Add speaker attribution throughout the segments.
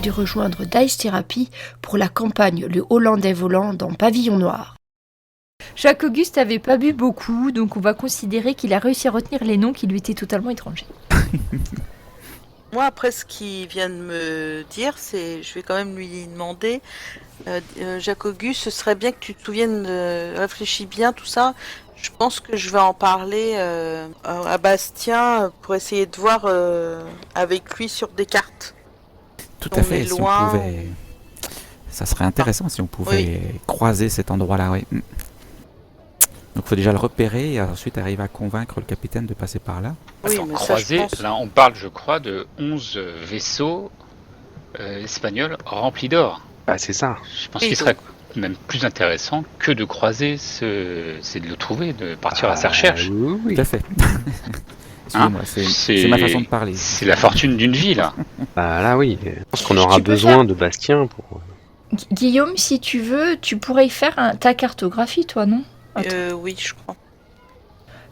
Speaker 1: dû rejoindre Dice Therapy pour la campagne Le Hollandais volant dans Pavillon Noir. Jacques-Auguste n'avait pas bu beaucoup, donc on va considérer qu'il a réussi à retenir les noms qui lui étaient totalement étrangers.
Speaker 2: Moi, après ce qu'il vient de me dire, je vais quand même lui demander, Jacques-Auguste, ce serait bien que tu te souviennes, réfléchis bien tout ça. Je pense que je vais en parler à Bastien pour essayer de voir avec lui sur des cartes.
Speaker 3: Tout
Speaker 2: On
Speaker 3: à fait,
Speaker 2: est
Speaker 3: si on
Speaker 2: loin.
Speaker 3: pouvait... Ça serait intéressant si on pouvait croiser cet endroit-là, oui. Donc il faut déjà le repérer et ensuite arriver à convaincre le capitaine de passer par là.
Speaker 2: Oui,
Speaker 4: Attends,
Speaker 2: mais ça,
Speaker 4: croisé,
Speaker 2: je pense.
Speaker 4: là on parle, je crois, de 11 vaisseaux espagnols remplis d'or.
Speaker 5: Bah, c'est ça.
Speaker 4: Je pense
Speaker 2: Oui,
Speaker 4: qu'il serait même plus intéressant que de croiser c'est de le trouver, de partir à sa recherche.
Speaker 5: Oui.
Speaker 3: Tout à fait. Excusez-moi, c'est ma façon de parler.
Speaker 4: C'est la fortune d'une vie, là.
Speaker 5: Bah là, oui. Je pense qu'on aura
Speaker 1: Tu peux
Speaker 5: besoin
Speaker 1: faire-
Speaker 5: de Bastien pour.
Speaker 1: Guillaume, si tu veux, tu pourrais y faire ta cartographie, toi, non?
Speaker 2: Oui, je crois.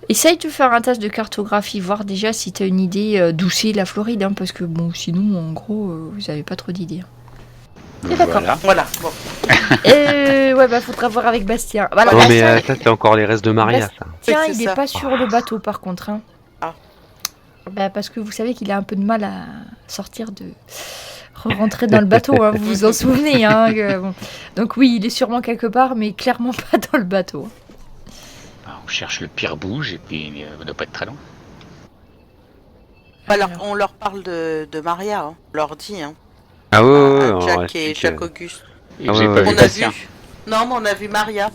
Speaker 1: Essaye de faire un test de cartographie, voir déjà si tu as une idée d'où c'est la Floride, hein, parce que bon, sinon, en gros, vous n'avez pas trop d'idées. D'accord.
Speaker 4: Voilà.
Speaker 2: Voilà. Bon.
Speaker 1: Ouais, bah faudra voir avec Bastien. Voilà,
Speaker 5: Non, mais
Speaker 1: Bastien,
Speaker 5: ça, c'est encore les restes de Maria, ça.
Speaker 1: Bastien,
Speaker 2: Oui, c'est
Speaker 1: il
Speaker 2: ça.
Speaker 1: est pas sur le bateau, par contre. Hein.
Speaker 2: Ah.
Speaker 1: Bah, parce que vous savez qu'il a un peu de mal à sortir de... rentrer dans le bateau, hein, vous vous en souvenez. Hein, bon. Donc oui, il est sûrement quelque part, mais clairement pas dans le bateau.
Speaker 4: Alors, on cherche le pire bouge et puis on ne doit pas être très loin.
Speaker 2: Alors, on leur parle de Maria, hein. On leur dit, hein.
Speaker 5: Ah ouais,
Speaker 2: À
Speaker 5: on
Speaker 2: Jack et
Speaker 5: explique,
Speaker 2: Jacques-Auguste.
Speaker 4: Et
Speaker 5: Ah
Speaker 4: vous avez
Speaker 5: ouais,
Speaker 4: pas
Speaker 5: ouais.
Speaker 4: vu
Speaker 2: On a
Speaker 4: Bastien.
Speaker 2: vu. Non, mais on a vu Maria.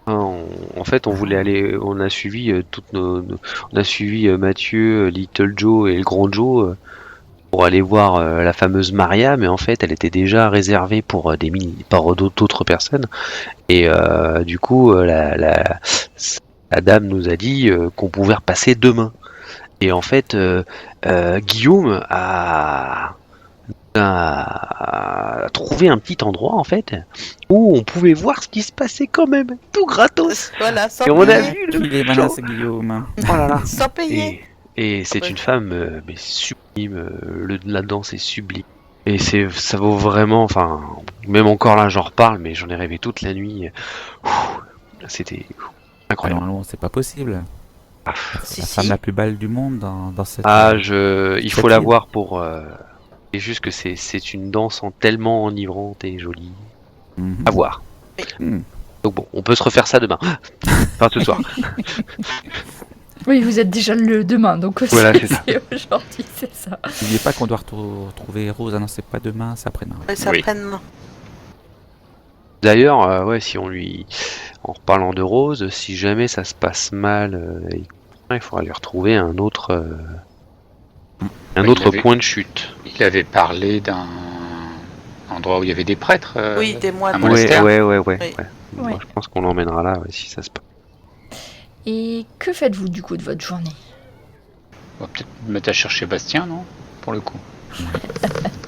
Speaker 5: En fait, on voulait aller, on a suivi on a suivi Mathieu, Little Joe et le Grand Joe pour aller voir la fameuse Maria, mais en fait, elle était déjà réservée pour par d'autres personnes. Et du coup, la dame nous a dit qu'on pouvait repasser demain. Et en fait, Guillaume a trouvé un petit endroit en fait où on pouvait voir ce qui se passait quand même, tout gratos.
Speaker 2: Voilà, sans
Speaker 5: Et on a
Speaker 2: payer.
Speaker 5: vu
Speaker 3: Il est malin, c'est Guillaume.
Speaker 5: Oh là là.
Speaker 2: Sans payer.
Speaker 5: Et c'est
Speaker 2: Ouais.
Speaker 5: une femme mais sublime, la danse est sublime. Et ça vaut vraiment, enfin, même encore là j'en reparle, mais j'en ai rêvé toute la nuit. C'était incroyable.
Speaker 3: Non, c'est pas possible.
Speaker 2: Si,
Speaker 3: La
Speaker 2: si.
Speaker 3: femme la plus belle du monde dans cette...
Speaker 5: Il faut
Speaker 3: cette
Speaker 5: la
Speaker 3: île.
Speaker 5: voir pour. C'est juste que c'est une danse tellement enivrante et jolie.
Speaker 3: Mhm.
Speaker 5: À voir.
Speaker 3: Mhm.
Speaker 5: Donc bon, on peut se refaire ça demain. Enfin ce soir.
Speaker 1: Oui, vous êtes déjà le demain, donc
Speaker 5: Voilà, c'est ça.
Speaker 1: aujourd'hui, c'est ça.
Speaker 3: N'oubliez pas qu'on doit retrouver Rose. Ah non, c'est pas demain, c'est après-demain.
Speaker 2: Ouais, ça
Speaker 4: Oui.
Speaker 2: prenne.
Speaker 5: D'ailleurs, ouais, en reparlant de Rose, si jamais ça se passe mal, il faudra lui retrouver un autre
Speaker 4: Il avait-
Speaker 5: point de chute.
Speaker 4: Il avait parlé d'un endroit où il y avait des prêtres.
Speaker 2: Oui, des moines.
Speaker 4: un monastère.
Speaker 5: Ouais.
Speaker 2: Oui.
Speaker 5: Moi,
Speaker 1: Ouais.
Speaker 5: je pense qu'on l'emmènera là, ouais, si ça se passe.
Speaker 1: Et que faites-vous du coup de votre journée?
Speaker 4: On va peut-être mettre à chercher Bastien, non? Pour le coup.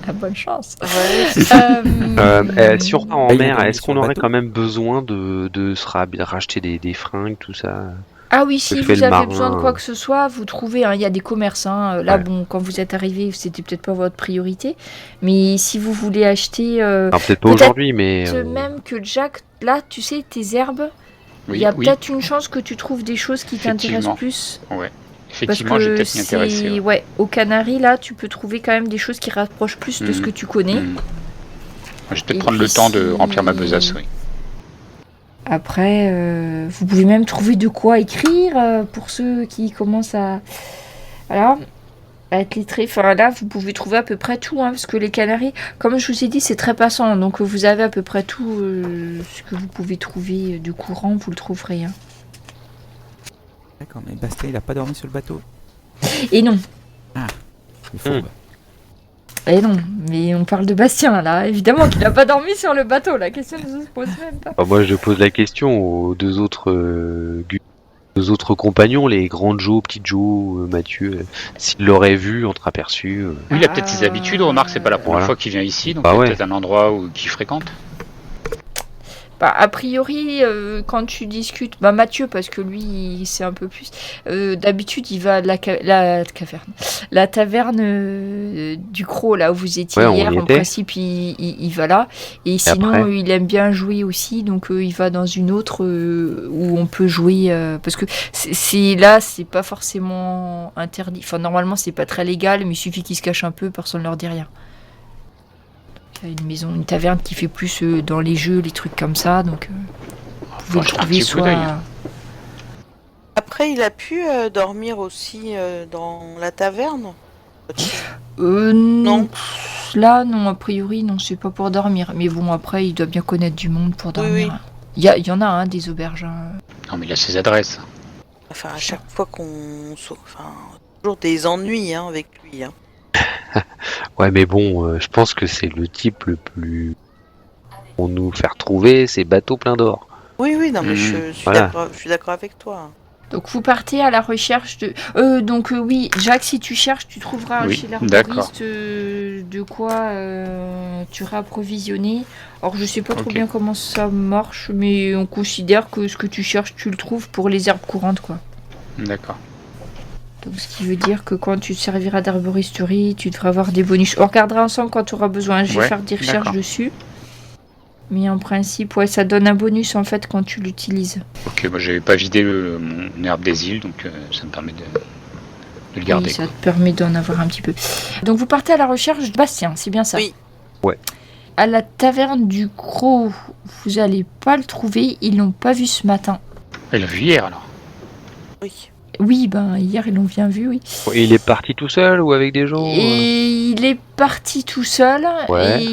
Speaker 1: Ah, bonne chance.
Speaker 2: Ouais.
Speaker 5: Si on repart en
Speaker 3: Bah, il y a
Speaker 5: mer,
Speaker 3: des
Speaker 5: est-ce
Speaker 3: sur
Speaker 5: qu'on
Speaker 3: le
Speaker 5: aurait
Speaker 3: bateau.
Speaker 5: quand même besoin de racheter des fringues, tout ça?
Speaker 1: Ah oui, si
Speaker 5: fait
Speaker 1: vous
Speaker 5: le
Speaker 1: avez
Speaker 5: marin.
Speaker 1: besoin de quoi que ce soit, vous trouvez, hein, il y a des commerces. Hein. Là,
Speaker 5: Ouais.
Speaker 1: bon, quand vous êtes arrivé, c'était peut-être pas votre priorité. Mais si vous voulez acheter,
Speaker 5: Alors peut-être pas
Speaker 1: peut-être
Speaker 5: aujourd'hui, mais
Speaker 1: même que Jack, là, tu sais, tes herbes, il
Speaker 4: Oui,
Speaker 1: y a
Speaker 4: oui.
Speaker 1: peut-être une chance que tu trouves des choses qui t'intéressent
Speaker 4: Effectivement.
Speaker 1: plus.
Speaker 4: Ouais.
Speaker 1: Parce
Speaker 4: Effectivement, je vais
Speaker 1: que
Speaker 4: peut-être m'y intéresser.
Speaker 1: c'est...
Speaker 4: Ouais.
Speaker 1: Ouais, aux Canaries, là, tu peux trouver quand même des choses qui rapprochent plus de ce
Speaker 4: Mhm.
Speaker 1: que tu connais.
Speaker 4: Hmm. Je vais peut-être
Speaker 1: Et
Speaker 4: prendre le
Speaker 1: puis
Speaker 4: temps de
Speaker 1: si-
Speaker 4: remplir ma besace, oui.
Speaker 1: Après, vous pouvez même trouver de quoi écrire pour ceux qui commencent à... Voilà, à être lettrés. Enfin là, vous pouvez trouver à peu près tout, hein, parce que les Canaries, comme je vous ai dit, c'est très passant. Donc vous avez à peu près tout ce que vous pouvez trouver de courant, vous le trouverez. Hein.
Speaker 3: D'accord, mais Bastien, il a pas dormi sur le bateau.
Speaker 1: Et non,
Speaker 3: Il faut.
Speaker 1: et non, mais on parle de Bastien là. Évidemment qu'il n'a pas dormi sur le bateau. La question ne se pose même pas.
Speaker 5: moi je pose la question aux deux autres compagnons, les grands Joe, petit Joe, Mathieu, s'ils l'auraient vu, entreaperçu.
Speaker 4: Lui, il a peut-être ses habitudes. Remarque, c'est pas la première
Speaker 5: Voilà.
Speaker 4: fois qu'il vient ici, donc
Speaker 5: Bah
Speaker 4: il y a
Speaker 5: ouais.
Speaker 4: peut-être un endroit qu'il fréquente.
Speaker 1: Bah, a priori, quand tu discutes, bah Mathieu, parce que lui, il sait un peu plus. D'habitude, il va à la caverne, la taverne du Croc, là où vous étiez
Speaker 5: Ouais, on
Speaker 1: hier.
Speaker 5: y
Speaker 1: En
Speaker 5: était.
Speaker 1: principe, il va là. Et sinon,
Speaker 5: après
Speaker 1: il aime bien jouer aussi, donc il va dans une autre où on peut jouer. Parce que là, c'est pas forcément interdit. Enfin, normalement, c'est pas très légal, mais il suffit qu'il se cache un peu, personne ne leur dit rien. Il y a une maison, une taverne qui fait plus dans les jeux, les trucs comme ça, donc vous pouvez le
Speaker 4: jeter un
Speaker 1: trouver
Speaker 4: petit coup d'œil.
Speaker 1: soit...
Speaker 2: Après, il a pu dormir aussi dans la taverne.
Speaker 1: non. Là, non, a priori, non, c'est pas pour dormir. Mais bon, après, il doit bien connaître du monde pour dormir.
Speaker 2: oui.
Speaker 1: Il y en a, hein, des auberges. Hein.
Speaker 4: Non, mais il a ses adresses.
Speaker 2: Enfin, à chaque fois Enfin, toujours des ennuis hein, avec lui. Hein.
Speaker 5: Ouais, mais bon, je pense que c'est le type le plus pour nous faire trouver ces bateaux pleins d'or.
Speaker 2: Oui, non, mais je suis
Speaker 5: Voilà.
Speaker 2: d'accord avec toi.
Speaker 1: Donc, vous partez à la recherche de... oui, Jacques, si tu cherches, tu trouveras
Speaker 4: Oui,
Speaker 1: chez
Speaker 4: d'accord.
Speaker 1: l'arboriste de quoi tu réapprovisionner. Alors, je sais pas trop
Speaker 4: Ok.
Speaker 1: bien comment ça marche, mais on considère que ce que tu cherches, tu le trouves pour les herbes courantes, quoi.
Speaker 4: D'accord.
Speaker 1: Donc, ce qui veut dire que quand tu te serviras d'herboristerie, tu devras avoir des bonus. On regardera ensemble quand tu auras besoin. Je vais
Speaker 4: Ouais,
Speaker 1: faire des recherches
Speaker 4: d'accord.
Speaker 1: dessus. Mais en principe, ouais, ça donne un bonus en fait quand tu l'utilises.
Speaker 4: Ok, moi j'avais pas vidé mon herbe des îles, donc ça me permet de le garder.
Speaker 1: Et ça te permet d'en avoir un petit peu. Donc vous partez à la recherche de Bastien, c'est bien ça?
Speaker 2: Oui.
Speaker 5: Ouais.
Speaker 1: À la taverne du Croc, vous allez pas le trouver. Ils l'ont pas vu ce matin.
Speaker 4: Il l'a vu hier alors.
Speaker 2: Oui.
Speaker 1: Oui, ben hier ils l'ont bien vu, oui.
Speaker 5: Et il est parti tout seul ou avec des gens
Speaker 1: Et il est parti tout seul
Speaker 5: Ouais.
Speaker 1: et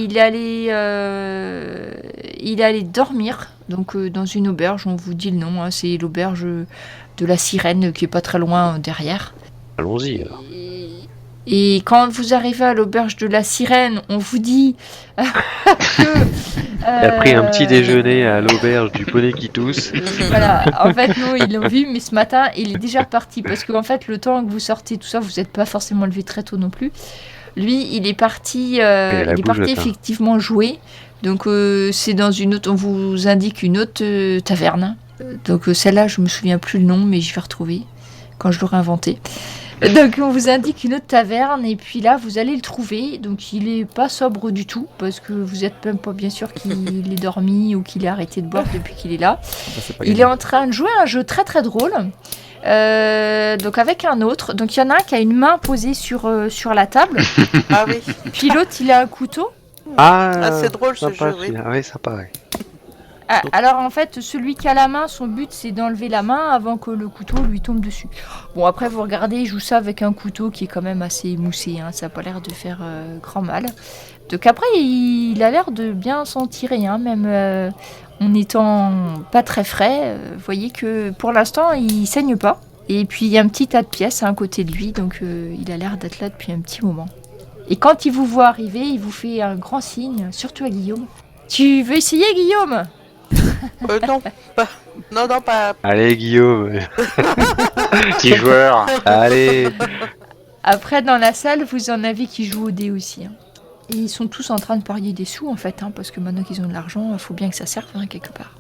Speaker 1: il allait dormir donc dans une auberge. On vous dit le nom, hein, c'est l'auberge de la Sirène qui est pas très loin derrière.
Speaker 5: Allons-y alors.
Speaker 1: Et quand vous arrivez à l'auberge de la Sirène, on vous dit que
Speaker 5: Il a pris un petit déjeuner à l'auberge du poney qui tousse.
Speaker 1: Voilà, en fait, non, ils l'ont vu, mais ce matin, il est déjà reparti. Parce qu'en fait, le temps que vous sortez, tout ça, vous n'êtes pas forcément levé très tôt non plus. Lui, il est parti, effectivement jouer. Donc, c'est dans une autre, on vous indique une autre taverne. Donc, celle-là, je me souviens plus le nom, mais je vais retrouver quand je l'aurai inventé. Donc, on vous indique une autre taverne, et puis là, vous allez le trouver. Donc, il est pas sobre du tout, parce que vous êtes même pas bien sûr qu'il ait dormi ou qu'il ait arrêté de boire depuis qu'il est là.
Speaker 3: Ça, c'est pas
Speaker 1: Il est
Speaker 3: gagné.
Speaker 1: en train de jouer à un jeu très très drôle. Donc avec un autre. Donc il y en a un qui a une main posée sur la table.
Speaker 2: Ah oui.
Speaker 1: Puis l'autre il a un couteau.
Speaker 2: Ah, c'est drôle ce
Speaker 5: sympa,
Speaker 2: jeu, oui.
Speaker 5: celui-là. Ouais, sympa, ouais.
Speaker 1: Ah, alors en fait celui qui a la main, son but c'est d'enlever la main avant que le couteau lui tombe dessus. Bon après vous regardez, il joue ça avec un couteau qui est quand même assez émoussé. Hein, ça n'a pas l'air de faire grand mal. Donc après il a l'air de bien s'en tirer. Hein, même en étant pas très frais. Vous voyez que pour l'instant il saigne pas. Et puis il y a un petit tas de pièces à un côté de lui. Donc il a l'air d'être là depuis un petit moment. Et quand il vous voit arriver, il vous fait un grand signe, surtout à Guillaume. Tu veux essayer Guillaume ?
Speaker 2: Non, pas.
Speaker 5: Allez, Guillaume.
Speaker 4: Petit joueur.
Speaker 5: Allez.
Speaker 1: Après, dans la salle, vous en avez qui jouent au dé aussi. Hein. Et ils sont tous en train de parier des sous, en fait, hein, parce que maintenant qu'ils ont de l'argent, il faut bien que ça serve hein, quelque part.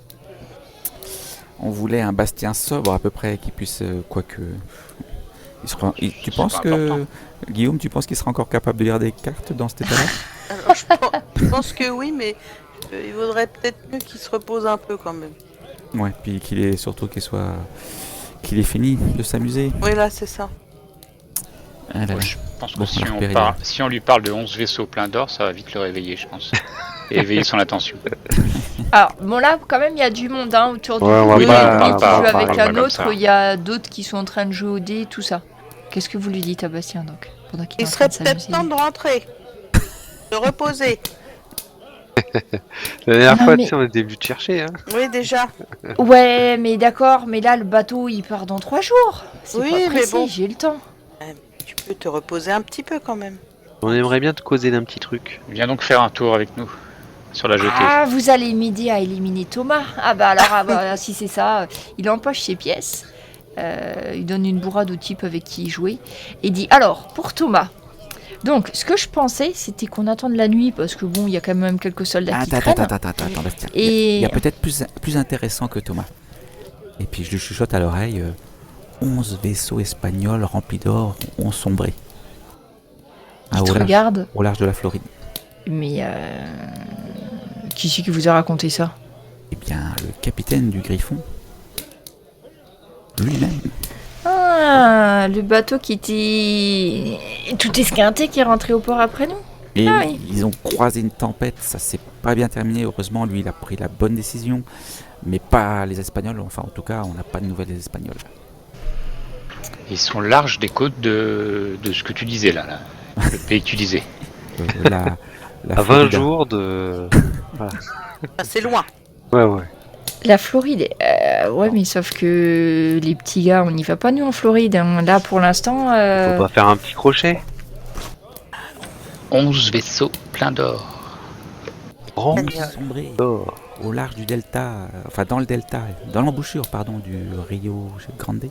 Speaker 3: On voulait un Bastien sobre à peu près qui puisse, quoique. Tu penses
Speaker 4: pas
Speaker 3: que.
Speaker 4: important.
Speaker 3: Guillaume, tu penses qu'il sera encore capable de lire des cartes dans cet état-là?
Speaker 2: Alors, je pense que oui, mais il vaudrait peut-être mieux qu'il se repose un peu quand même.
Speaker 3: Ouais, puis qu'il ait fini de s'amuser.
Speaker 2: Oui, là, c'est ça.
Speaker 3: Ah là là.
Speaker 4: Je pense que
Speaker 3: Bon, on va repérer.
Speaker 4: si on lui parle de 11 vaisseaux pleins d'or, ça va vite le réveiller, je pense. Et éveiller son attention.
Speaker 1: Alors, bon là, quand même, il y a du monde hein, autour de
Speaker 5: Ouais, on va
Speaker 1: vous.
Speaker 5: pas-
Speaker 1: Il y a
Speaker 5: on va
Speaker 1: qui
Speaker 5: pas-
Speaker 1: joue
Speaker 5: on va
Speaker 1: avec
Speaker 4: pas
Speaker 1: un
Speaker 4: comme
Speaker 1: autre,
Speaker 4: ça.
Speaker 1: il y a d'autres qui sont en train de jouer au dé, tout ça. Qu'est-ce que vous lui dites à Bastien, donc pendant qu'il est
Speaker 2: Il
Speaker 1: en train
Speaker 2: serait
Speaker 1: de
Speaker 2: peut-être
Speaker 1: s'amuser
Speaker 2: temps de rentrer. De reposer.
Speaker 5: La dernière
Speaker 1: Non,
Speaker 5: fois,
Speaker 1: mais-
Speaker 5: tu sais, on était venu te chercher. Hein.
Speaker 2: Oui, déjà.
Speaker 1: Ouais, mais d'accord, mais là, le bateau, il part dans 3 jours. C'est
Speaker 2: Oui,
Speaker 1: pas
Speaker 2: mais
Speaker 1: pressé,
Speaker 2: bon.
Speaker 1: j'ai le temps.
Speaker 2: Tu peux te reposer un petit peu quand même.
Speaker 5: On aimerait bien te causer d'un petit truc.
Speaker 4: Viens donc faire un tour avec nous sur la jetée.
Speaker 1: Ah, vous allez m'aider à éliminer Thomas. Ah bah alors, si c'est ça, il empoche ses pièces. Il donne une bourrade au type avec qui il jouait. Et dit, alors, pour Thomas, Donc, ce que je pensais, c'était qu'on attende la nuit, parce que bon, il y a quand même quelques soldats qui traînent.
Speaker 3: Attends, Bastien.
Speaker 1: Et-
Speaker 3: Il y a peut-être plus intéressant que Thomas. Et puis je lui chuchote à l'oreille 11 vaisseaux espagnols remplis d'or ont sombré.
Speaker 1: Il te
Speaker 3: au large,
Speaker 1: regarde,
Speaker 3: au large de la Floride.
Speaker 1: mais qui c'est qui vous a raconté ça?
Speaker 3: Eh bien, le capitaine du Griffon, lui-même.
Speaker 1: Ah, le bateau qui était tout esquinté qui est rentré au port après nous.
Speaker 3: Et
Speaker 1: Ah oui.
Speaker 3: ils ont croisé une tempête, ça s'est pas bien terminé. Heureusement, lui, il a pris la bonne décision. Mais pas les Espagnols, enfin en tout cas, on n'a pas de nouvelles des Espagnols.
Speaker 4: Ils sont larges des côtes de ce que tu disais là. Le pays que tu disais.
Speaker 3: La
Speaker 5: À 20
Speaker 3: Florida.
Speaker 5: jours de.
Speaker 2: Ah, c'est loin.
Speaker 5: Ouais.
Speaker 1: La Floride, ouais, mais sauf que les petits gars, on n'y va pas nous en Floride. Hein. Là, pour l'instant,
Speaker 5: Faut pas faire un petit crochet.
Speaker 4: 11 vaisseaux pleins d'or.
Speaker 5: Grand
Speaker 3: Ils ont sombré
Speaker 5: d'or.
Speaker 3: au large du delta, enfin dans le delta, dans l'embouchure, pardon, du Rio Grande.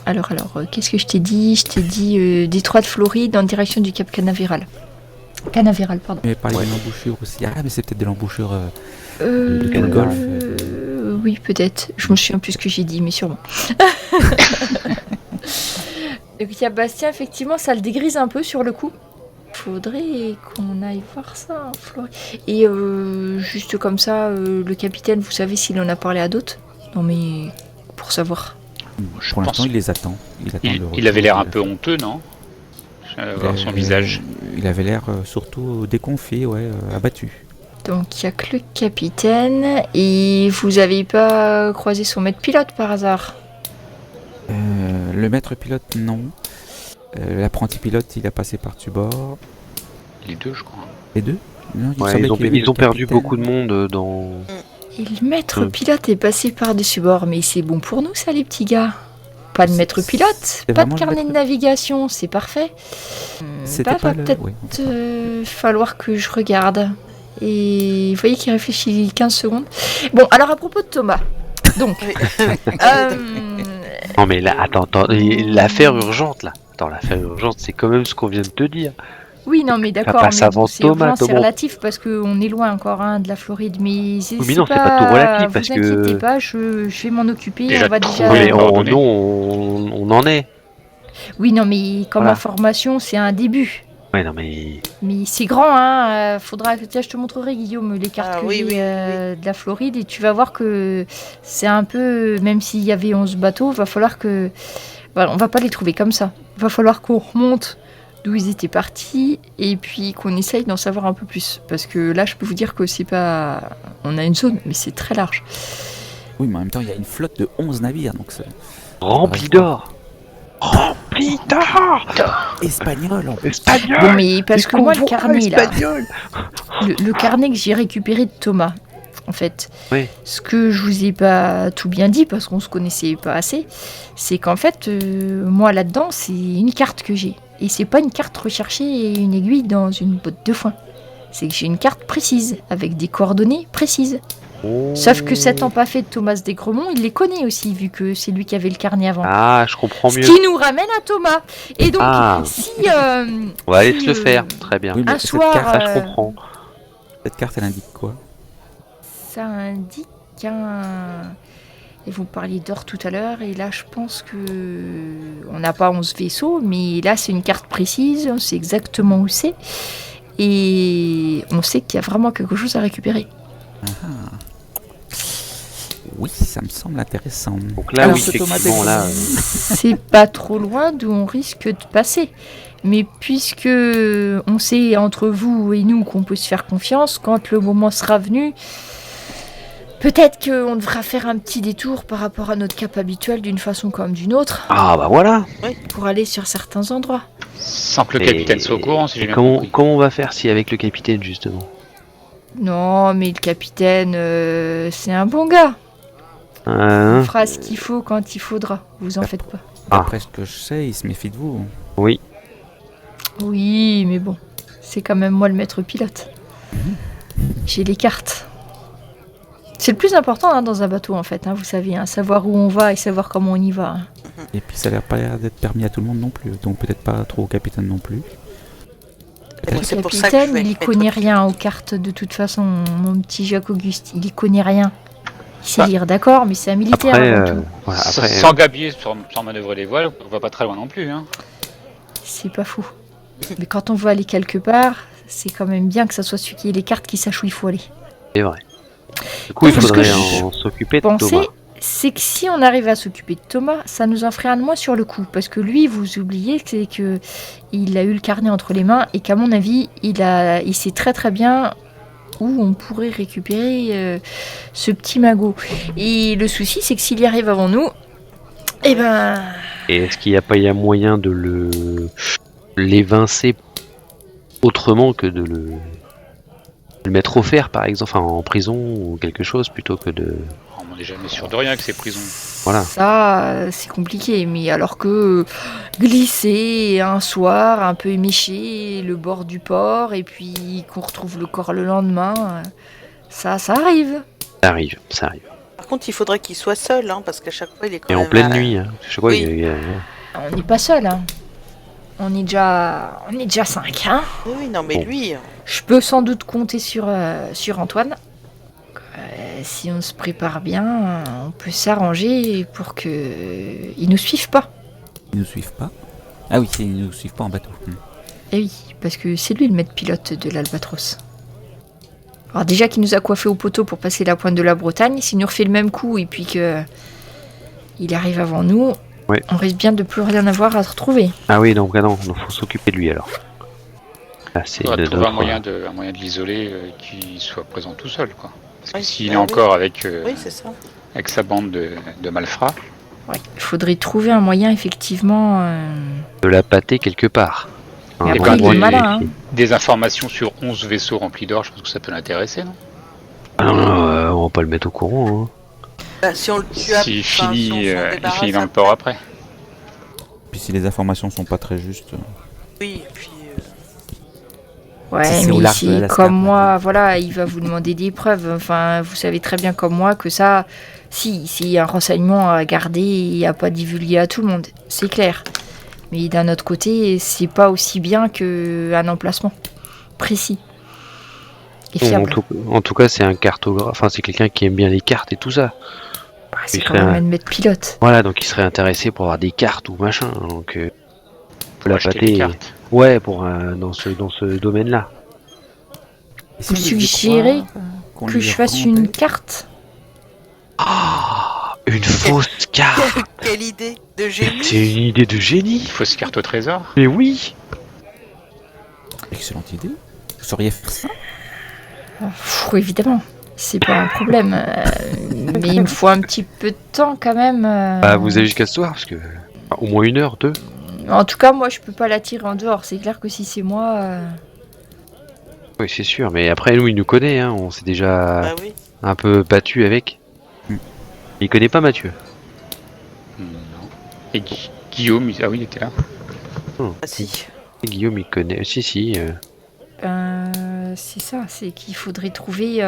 Speaker 1: alors, qu'est-ce que je t'ai dit? Je t'ai dit détroit de Floride en direction du Cap Canaveral. Canaveral, pardon.
Speaker 3: Mais parlé de l'embouchure aussi. Ah, mais c'est peut-être de l'emboucure.
Speaker 1: Euh,
Speaker 3: du golfe.
Speaker 1: Oui, peut-être. Je me souviens plus ce que j'ai dit, mais sûrement. Donc, il y a Bastien, effectivement, ça le dégrise un peu sur le coup. Faudrait qu'on aille voir ça en Floride. Et juste comme ça, le capitaine, vous savez s'il en a parlé à d'autres? Non, mais pour savoir.
Speaker 4: Je
Speaker 3: Pour l'instant,
Speaker 4: pense-
Speaker 3: il les attend. Il attend le
Speaker 4: Il
Speaker 3: retour
Speaker 4: avait l'air un
Speaker 3: de-
Speaker 4: peu honteux, non? Voir son visage.
Speaker 3: Il avait l'air surtout déconfié, abattu.
Speaker 1: Donc, il n'y a que le capitaine. Et vous avez pas croisé son maître pilote par hasard?
Speaker 3: Le maître pilote, non. L'apprenti pilote, il a passé par-dessus bord.
Speaker 4: Les deux, je crois.
Speaker 3: Les deux Non, il
Speaker 5: Ouais,
Speaker 3: semblait
Speaker 5: ils ont,
Speaker 3: qu'il y avait
Speaker 5: ils
Speaker 3: le
Speaker 5: ont perdu
Speaker 3: capitaine.
Speaker 5: beaucoup de monde dans.
Speaker 1: Et le maître pilote est passé par-dessus bord. Mais c'est bon pour nous, ça, les petits gars. Pas de maître pilote,
Speaker 3: C'est
Speaker 1: pas de
Speaker 3: vraiment le
Speaker 1: carnet de
Speaker 3: maître-
Speaker 1: navigation, c'est parfait.
Speaker 3: C'était
Speaker 1: Bah,
Speaker 3: pas
Speaker 1: va
Speaker 3: le...
Speaker 1: peut-être
Speaker 3: ouais.
Speaker 1: falloir que je regarde. Et vous voyez qu'il réfléchit 15 secondes. Bon, alors à propos de Thomas. Donc,
Speaker 2: Oui.
Speaker 5: Non mais là, attends, l'affaire urgente là. Attends, l'affaire urgente, c'est quand même ce qu'on vient de te dire.
Speaker 1: oui, non, mais d'accord.
Speaker 5: passe
Speaker 1: mais
Speaker 5: avant
Speaker 1: c'est
Speaker 5: Thomas,
Speaker 1: urgent, c'est
Speaker 5: Thomas.
Speaker 1: relatif parce qu'on est loin encore de la Floride. Mais
Speaker 5: Oui, mais non, c'est pas tout relatif, parce
Speaker 1: vous
Speaker 5: que-
Speaker 1: inquiétez pas, je vais m'en occuper.
Speaker 4: Déjà
Speaker 1: On va
Speaker 4: trouvé
Speaker 1: déjà.
Speaker 5: Oui, mais
Speaker 4: coordonnées.
Speaker 5: nous, on en est.
Speaker 1: Oui, non, mais comme
Speaker 5: Voilà.
Speaker 1: information, c'est un début.
Speaker 5: Ouais, non mais.
Speaker 1: Mais c'est grand, hein. Faudra que tiens, je te montrerai, Guillaume, les cartes
Speaker 2: Ah,
Speaker 1: que
Speaker 2: oui,
Speaker 1: j'ai
Speaker 2: oui,
Speaker 1: de la Floride et tu vas voir que c'est un peu, même s'il y avait 11 bateaux, va falloir que, voilà, on va pas les trouver comme ça. Va falloir qu'on remonte d'où ils étaient partis et puis qu'on essaye d'en savoir un peu plus, parce que là, je peux vous dire que c'est pas, on a une zone, mais c'est très large.
Speaker 3: Oui, mais en même temps, il y a une flotte de 11 navires, donc c'est
Speaker 5: Rempli d'or. Rempli d'or.
Speaker 3: espagnol en plus.
Speaker 5: Espagnol.
Speaker 1: Bon, mais parce
Speaker 5: Des
Speaker 1: que moi, le
Speaker 5: convois
Speaker 1: carnet là.
Speaker 5: espagnols.
Speaker 1: Le carnet que j'ai récupéré de Thomas, en fait,
Speaker 5: Oui.
Speaker 1: ce que je vous ai pas tout bien dit parce qu'on se connaissait pas assez, c'est qu'en fait, moi là-dedans, c'est une carte que j'ai. Et c'est pas une carte recherchée et une aiguille dans une botte de foin. C'est que j'ai une carte précise, avec des coordonnées précises.
Speaker 5: Oh.
Speaker 1: Sauf que cet empaffé de Thomas Desgremont, il les connaît aussi, vu que c'est lui qui avait le carnet avant.
Speaker 5: Ah, je comprends
Speaker 1: Ce
Speaker 5: mieux.
Speaker 1: qui nous ramène à Thomas. Et donc,
Speaker 5: Ah.
Speaker 1: si...
Speaker 5: On va aller
Speaker 1: si,
Speaker 5: te le faire. Très bien.
Speaker 3: Oui, mais
Speaker 1: un
Speaker 3: cette
Speaker 1: soir,
Speaker 3: carte,
Speaker 5: Ça, je comprends.
Speaker 3: cette carte, elle indique quoi?
Speaker 1: ça indique un... Et vous parliez d'or tout à l'heure, et là je pense que on n'a pas 11 vaisseaux, mais là c'est une carte précise, on sait exactement où c'est, et on sait qu'il y a vraiment quelque chose à récupérer.
Speaker 3: Oui, ça me semble intéressant.
Speaker 5: Donc là,
Speaker 1: Alors,
Speaker 5: oui,
Speaker 3: ce Thomas
Speaker 5: effectivement, là.
Speaker 1: C'est pas trop loin d'où on risque de passer. Mais puisque on sait entre vous et nous qu'on peut se faire confiance, quand le moment sera venu, peut-être qu'on devra faire un petit détour par rapport à notre cap habituel d'une façon comme d'une autre
Speaker 5: Ah, bah voilà.
Speaker 1: pour aller sur certains endroits.
Speaker 4: Sans que le
Speaker 5: Et-
Speaker 4: capitaine soit au courant, si j'ai
Speaker 5: Et
Speaker 4: bien
Speaker 5: comment,
Speaker 4: compris.
Speaker 5: comment on va faire si avec le capitaine, justement?
Speaker 1: Non, mais le capitaine, c'est un bon gars. Il
Speaker 5: Hein?
Speaker 1: fera ce qu'il faut quand il faudra. Vous en faites pas.
Speaker 5: Ah.
Speaker 3: Après ce que je sais, il se méfie de vous.
Speaker 5: Oui.
Speaker 1: Oui, mais bon, c'est quand même moi le maître pilote. J'ai les cartes. C'est le plus important dans un bateau en fait, vous savez, savoir où on va et savoir comment on y va.
Speaker 3: Et puis ça n'a pas l'air d'être permis à tout le monde non plus. Donc peut-être pas trop au capitaine non plus.
Speaker 2: Moi,
Speaker 1: Le
Speaker 2: c'est pour ça que je
Speaker 1: capitaine,
Speaker 2: vais
Speaker 1: il y
Speaker 2: mettre-
Speaker 1: connaît rien aux cartes de toute façon, mon petit Jacques-Auguste. Il y connaît rien. Il sait
Speaker 4: Bah.
Speaker 1: lire, d'accord, mais c'est un militaire
Speaker 5: Après,
Speaker 1: avant tout.
Speaker 5: voilà, après,
Speaker 4: Sans gabier, sans manœuvrer les voiles, on va pas très loin non plus. Hein.
Speaker 1: C'est pas fou. Mais quand on veut aller quelque part, c'est quand même bien que ça soit celui qui ait les cartes qui sache où il faut aller.
Speaker 5: c'est vrai. Du coup, il
Speaker 1: Parce que
Speaker 5: faudrait
Speaker 1: je
Speaker 5: en s'occuper de
Speaker 1: Pensez,
Speaker 5: Thomas.
Speaker 1: c'est que si on arrive à s'occuper de Thomas, ça nous en ferait un de moins sur le coup. Parce que lui, vous oubliez que c'est que il a eu le carnet entre les mains et qu'à mon avis, il sait très très bien où on pourrait récupérer ce petit magot. Et le souci, c'est que s'il y arrive avant nous, eh ben,
Speaker 5: Et est-ce qu'il n'y a pas y a moyen de l'évincer autrement que de le mettre au fer, par exemple, enfin en prison ou quelque chose, plutôt que de...
Speaker 4: On n'est jamais sûr de rien avec ces prisons.
Speaker 5: Voilà.
Speaker 1: ça, c'est compliqué. Mais alors que glisser un soir, un peu éméché, le bord du port, et puis qu'on retrouve le corps le lendemain, ça arrive.
Speaker 5: Ça arrive, ça arrive.
Speaker 2: Par contre, il faudrait qu'il soit seul, hein, parce qu'à chaque fois, il est quand
Speaker 5: Et
Speaker 2: même...
Speaker 5: en pleine nuit, hein. Je sais quoi,
Speaker 2: oui.
Speaker 1: On n'est pas seul, hein. On est déjà 5, hein.
Speaker 2: Oui, non, mais
Speaker 5: Bon.
Speaker 2: lui...
Speaker 1: Je peux sans doute compter sur Antoine. Si on se prépare bien, on peut s'arranger pour qu'ils nous suivent pas.
Speaker 3: Ils nous suivent pas. Ah oui, ils nous suivent pas en bateau.
Speaker 1: Eh oui, parce que c'est lui le maître pilote de l'Albatros. Alors déjà qu'il nous a coiffé au poteau pour passer la pointe de la Bretagne, s'il nous refait le même coup et puis que il arrive avant nous,
Speaker 5: Ouais.
Speaker 1: on risque bien de plus rien avoir à se retrouver.
Speaker 5: Ah oui, donc non, faut s'occuper de lui alors. Ah,
Speaker 4: Il
Speaker 5: c'est
Speaker 4: faudrait
Speaker 5: de
Speaker 4: trouver un
Speaker 5: notre...
Speaker 4: moyen de l'isoler qu'il soit présent tout seul. Quoi. Parce que
Speaker 2: Oui,
Speaker 4: s'il
Speaker 2: bah
Speaker 4: est
Speaker 2: oui.
Speaker 4: encore avec,
Speaker 2: Oui, c'est ça.
Speaker 4: avec sa bande de malfrats,
Speaker 1: Ouais. Il faudrait trouver un moyen effectivement.
Speaker 5: de la pâter quelque part.
Speaker 1: Mais
Speaker 5: Un
Speaker 1: après,
Speaker 5: endroit
Speaker 1: il est
Speaker 5: où
Speaker 1: malin, hein.
Speaker 4: des informations sur 11 vaisseaux remplis d'or, je pense que ça peut l'intéresser, non?
Speaker 5: Ah non, on va pas le mettre au courant. Hein.
Speaker 2: Bah, si on le tue
Speaker 4: S'il
Speaker 2: enfin, si on
Speaker 4: finit,
Speaker 2: s'en
Speaker 4: il
Speaker 2: débarrasse
Speaker 4: finit dans le
Speaker 2: après.
Speaker 4: port après.
Speaker 3: Puis si les informations sont pas très justes,
Speaker 2: Oui, et puis...
Speaker 1: Ouais,
Speaker 3: Si c'est au
Speaker 1: mais
Speaker 3: large de
Speaker 1: si,
Speaker 3: Alaska,
Speaker 1: comme
Speaker 3: par
Speaker 1: moi,
Speaker 3: exemple.
Speaker 1: voilà, il va vous demander des preuves. Enfin, vous savez très bien comme moi que ça, si un renseignement à garder et à pas divulguer à tout le monde, c'est clair. Mais d'un autre côté, c'est pas aussi bien qu'un emplacement précis et fiable.
Speaker 5: En tout cas, c'est un cartographe. Enfin, c'est quelqu'un qui aime bien les cartes et tout ça.
Speaker 1: Bah, c'est
Speaker 5: il
Speaker 1: quand
Speaker 5: serait
Speaker 1: même
Speaker 5: un-
Speaker 1: un maître pilote.
Speaker 5: Voilà, donc il serait intéressé pour avoir des cartes ou machin. Donc,
Speaker 4: Pour
Speaker 5: la
Speaker 4: acheter
Speaker 5: pâter.
Speaker 4: les cartes.
Speaker 5: Ouais, pour dans ce domaine-là.
Speaker 3: Et si
Speaker 1: Vous
Speaker 3: on devait
Speaker 1: suggérez
Speaker 3: croire qu'on
Speaker 1: Que
Speaker 3: lui
Speaker 1: je fasse
Speaker 3: rend
Speaker 1: une
Speaker 3: tête,
Speaker 1: carte.
Speaker 5: Une fausse carte.
Speaker 2: Quelle idée de génie!
Speaker 5: C'est une idée de
Speaker 4: Une
Speaker 5: génie.
Speaker 4: fausse carte au trésor.
Speaker 5: Mais oui.
Speaker 3: excellente idée. Vous sauriez faire ça?
Speaker 1: Évidemment, c'est pas un problème. Mais il me faut un petit peu de temps quand même.
Speaker 5: Bah, vous avez jusqu'à ce soir parce que au moins 1 heure, 2.
Speaker 1: En tout cas, moi, je peux pas la tirer en dehors. C'est clair que si c'est moi.
Speaker 5: Oui, c'est sûr. Mais après, nous, il nous connaît. Hein. On s'est déjà
Speaker 2: Bah oui.
Speaker 5: un peu battu avec. Il connaît pas Mathieu.
Speaker 4: Non. Et Guillaume, ah oui, il était là.
Speaker 2: Ah si.
Speaker 5: Et Guillaume, il connaît. Si, si.
Speaker 1: C'est ça, c'est qu'il faudrait trouver.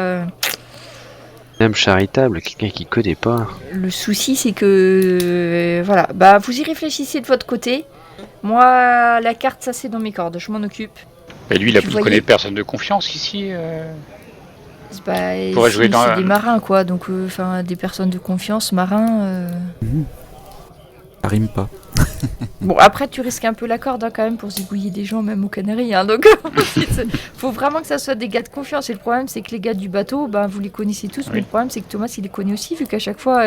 Speaker 5: Même charitable, quelqu'un qui connaît pas.
Speaker 1: Le souci, c'est que. Voilà, bah, vous y réfléchissez de votre côté. Moi, la carte, ça, c'est dans mes cordes. Je m'en occupe.
Speaker 4: Et lui,
Speaker 1: Vous
Speaker 4: il
Speaker 1: voyez-
Speaker 4: connaît personne de confiance ici.
Speaker 1: Bah,
Speaker 4: Pourrait jouer dans
Speaker 1: c'est
Speaker 4: la-
Speaker 1: des marins, quoi. Donc, enfin, des personnes de confiance, marins.
Speaker 3: Ça rime pas.
Speaker 1: Bon, après, tu risques un peu la corde hein, quand même pour zigouiller des gens, même aux Canaries. Hein, donc, faut vraiment que ça soit des gars de confiance. Et le problème, c'est que les gars du bateau, ben, vous les connaissez tous. Mais
Speaker 4: Oui.
Speaker 1: le problème, c'est que Thomas, il les connaît aussi, vu qu'à chaque fois,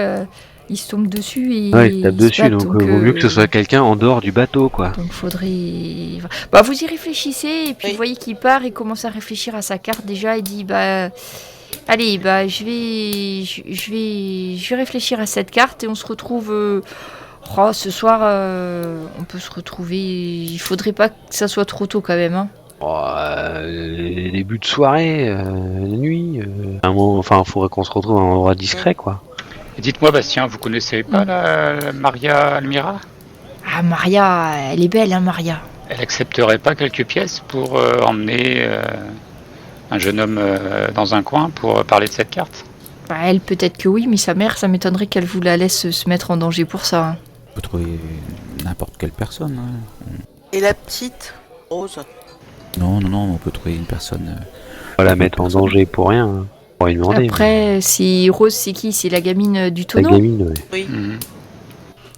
Speaker 1: il se tombe dessus et
Speaker 5: Ouais, il tape
Speaker 1: ils se
Speaker 5: dessus,
Speaker 1: battent,
Speaker 5: donc vaut mieux que ce soit quelqu'un en dehors du bateau, quoi.
Speaker 1: Donc, faudrait. Bah, vous y réfléchissez, et puis
Speaker 2: Oui.
Speaker 1: vous voyez qu'il part, il commence à réfléchir à sa carte déjà, il dit, bah. Allez, bah, je vais réfléchir à cette carte et on se retrouve. Ce soir, on peut se retrouver. Il faudrait pas que ça soit trop tôt quand même. Hein.
Speaker 5: Début de soirée, nuit. Un moment, enfin, faudrait qu'on se retrouve à un endroit discret, quoi.
Speaker 4: Et dites-moi, Bastien, vous connaissez pas la Maria Almira?
Speaker 1: Ah, Maria, elle est belle, hein, Maria.
Speaker 4: Elle accepterait pas quelques pièces pour emmener un jeune homme dans un coin pour parler de cette carte?
Speaker 1: Bah, elle, peut-être que oui, mais sa mère, ça m'étonnerait qu'elle vous la laisse se mettre en danger pour ça. Hein.
Speaker 3: On peut trouver n'importe quelle personne. Hein.
Speaker 2: Et la petite Rose.
Speaker 3: Non, non, non, on peut trouver une personne.
Speaker 5: Pas la mettre en danger pour rien. Hein. On va lui demander.
Speaker 1: Après, si Rose, c'est qui? C'est la gamine du
Speaker 5: La
Speaker 1: tonneau?
Speaker 5: gamine, ouais.
Speaker 2: Oui.
Speaker 4: Mhm.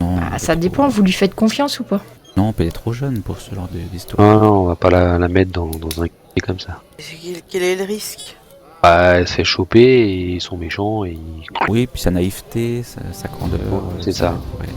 Speaker 3: Non,
Speaker 1: Ah, ça dépend, vous lui faites confiance ou pas?
Speaker 3: Non, on peut être trop jeune pour ce genre d'histoire.
Speaker 5: Non, non, on va pas la mettre dans un comme ça.
Speaker 2: Quel est le risque?
Speaker 5: Bah, elle se fait choper et ils sont méchants et
Speaker 3: Oui, puis sa naïveté, sa grandeur.
Speaker 5: Ouais, c'est ça.
Speaker 3: Ouais.